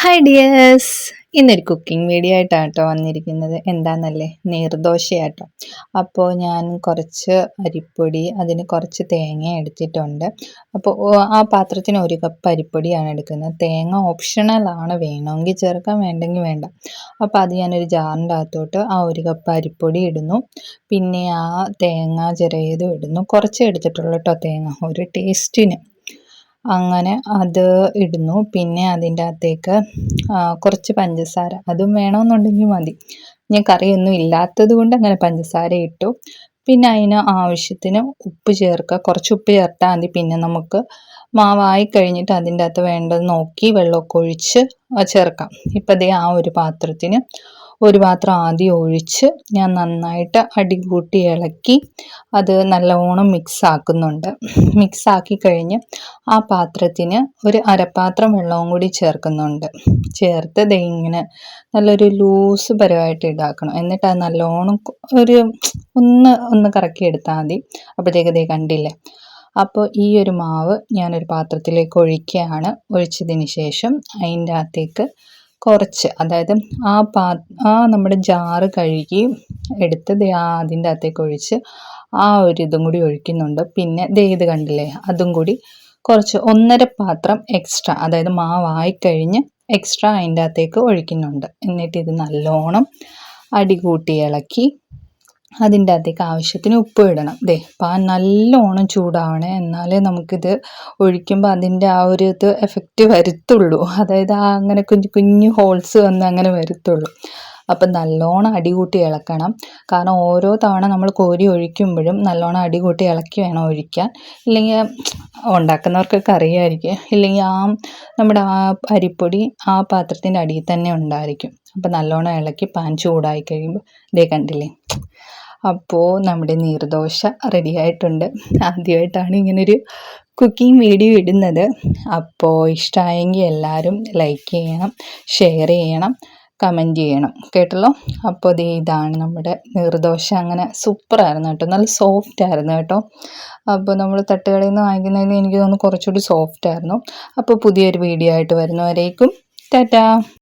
Hi dears, ഇന്നൊരു cooking video ആയിട്ടാണ് കേട്ടോ വന്നിരിക്കുന്നത്. എന്താണെന്നല്ലേ, നീർദോശയാട്ടോ. അപ്പോൾ ഞാൻ കുറച്ച് അരിപ്പൊടി, അതിന് കുറച്ച് തേങ്ങ എടുത്തിട്ടുണ്ട്. അപ്പോൾ ആ പാത്രത്തിന് 1 കപ്പ് അരിപ്പൊടിയാണ് എടുക്കുന്നത്. തേങ്ങ ഓപ്ഷണലാണ്, വേണമെങ്കിൽ ചേർക്കാം, വേണ്ടെങ്കിൽ വേണ്ട. അപ്പോൾ അത് ഞാനൊരു ജാറിൻ്റെ അകത്തോട്ട് ആ 1 കപ്പ് അരിപ്പൊടി ഇടുന്നു. പിന്നെ ആ തേങ്ങ ചിരകിയതും ഇടുന്നു. കുറച്ചേ എടുത്തിട്ടുള്ളൂ കേട്ടോ തേങ്ങ, ഒരു ടേസ്റ്റിന്. അങ്ങനെ അത് ഇടുന്നു. പിന്നെ അതിൻ്റെ അകത്തേക്ക് കുറച്ച് പഞ്ചസാര, അതും വേണമെന്നുണ്ടെങ്കിൽ മതി. ഞാൻ കറിയൊന്നും ഇല്ലാത്തത് കൊണ്ട് അങ്ങനെ പഞ്ചസാര ഇട്ടു. പിന്നെ അതിന് ആവശ്യത്തിന് ഉപ്പ് ചേർക്കുക. കുറച്ച് ഉപ്പ് ചേർത്താൽ മതി. പിന്നെ നമുക്ക് മാവായി കഴിഞ്ഞിട്ട് അതിൻ്റെ അകത്ത് വേണ്ടത് നോക്കി വെള്ളമൊക്കെ ഒഴിച്ച് ചേർക്കാം. ഇപ്പം ദേ ആ ഒരു പാത്രത്തിന് ഒരു പാത്രം ആദ്യം ഒഴിച്ച് ഞാൻ നന്നായിട്ട് അടികൂട്ടി ഇളക്കി അത് നല്ലോണം മിക്സ് ആക്കുന്നുണ്ട്. മിക്സ് ആക്കി കഴിഞ്ഞ് ആ പാത്രത്തിന് ഒരു അരപ്പാത്രം വെള്ളവും കൂടി ചേർക്കുന്നുണ്ട്. ചേർത്ത് ദേ ഇങ്ങനെ നല്ലൊരു ലൂസ് പരുവായിട്ട് ഇതാക്കണം. എന്നിട്ട് അത് നല്ലോണം ഒരു ഒന്ന് കറക്കി എടുത്താൽ മതി. അപ്പോഴത്തേക്ക് ദേ കണ്ടില്ലേ. അപ്പോൾ ഈ ഒരു മാവ് ഞാനൊരു പാത്രത്തിലേക്ക് ഒഴിക്കുകയാണ്. ഒഴിച്ചതിന് ശേഷം അതിൻ്റെ അകത്തേക്ക് കുറച്ച്, അതായത് ആ നമ്മുടെ ജാറ് കഴുകി എടുത്ത് ദേ അതിൻ്റെ അകത്തേക്ക് ഒഴിച്ച് ആ ഒരു ഇതും കൂടി ഒഴിക്കുന്നുണ്ട്. പിന്നെ ദേ ഇത് കണ്ടില്ലേ, അതും കൂടി കുറച്ച് 1.5 പാത്രം എക്സ്ട്രാ, അതായത് മാവായിക്കഴിഞ്ഞ് എക്സ്ട്രാ അതിൻ്റെ അകത്തേക്ക് ഒഴിക്കുന്നുണ്ട്. എന്നിട്ട് ഇത് നല്ലോണം അടികൂട്ടി ഇളക്കി അതിൻ്റെ അകത്തേക്ക് ആവശ്യത്തിന് ഉപ്പ് ഇടണം. ദേ പാൻ നല്ലോണം ചൂടാവണേ, എന്നാലേ നമുക്കിത് ഒഴിക്കുമ്പോൾ അതിൻ്റെ ആ ഒരു ഇത് എഫക്റ്റ് വരുത്തുള്ളൂ. അതായത് ആ അങ്ങനെ കുഞ്ഞു കുഞ്ഞു ഹോൾസ് വന്ന് അങ്ങനെ വരുത്തുള്ളൂ. അപ്പം നല്ലോണം അടികൂട്ടി ഇളക്കണം. കാരണം ഓരോ തവണ നമ്മൾ കോരി ഒഴിക്കുമ്പോഴും നല്ലോണം അടികൂട്ടി ഇളക്കി വേണം ഒഴിക്കാൻ. ഇല്ലെങ്കിൽ ഉണ്ടാക്കുന്നവർക്കൊക്കെ അറിയാമായിരിക്കും. ഇല്ലെങ്കിൽ നമ്മുടെ ആ അരിപ്പൊടി ആ പാത്രത്തിൻ്റെ അടിയിൽ തന്നെ ഉണ്ടായിരിക്കും. അപ്പം നല്ലോണം ഇളക്കി പാൻ ചൂടായി കഴിയുമ്പോൾ ദേ കണ്ടില്ലേ. അപ്പോൾ നമ്മുടെ നീർദോശ റെഡി ആയിട്ടുണ്ട്. ആദ്യമായിട്ടാണ് ഇങ്ങനൊരു കുക്കിംഗ് വീഡിയോ ഇടുന്നത്. അപ്പോൾ ഇഷ്ടമായെങ്കിൽ എല്ലാവരും ലൈക്ക് ചെയ്യണം, ഷെയർ ചെയ്യണം, കമൻറ്റ് ചെയ്യണം കേട്ടല്ലോ. അപ്പോൾ ഇതാണ് നമ്മുടെ നീർദോശ. അങ്ങനെ സൂപ്പറായിരുന്നു കേട്ടോ, നല്ല സോഫ്റ്റ് ആയിരുന്നു കേട്ടോ. അപ്പോൾ നമ്മൾ തട്ടുകടയിൽ നിന്ന് വാങ്ങിക്കുന്നതിന് എനിക്ക് തോന്നുന്നു കുറച്ചുകൂടി സോഫ്റ്റ് ആയിരുന്നു. അപ്പോൾ പുതിയൊരു വീഡിയോ ആയിട്ട് വരുന്നവരേക്കും ടാറ്റാ.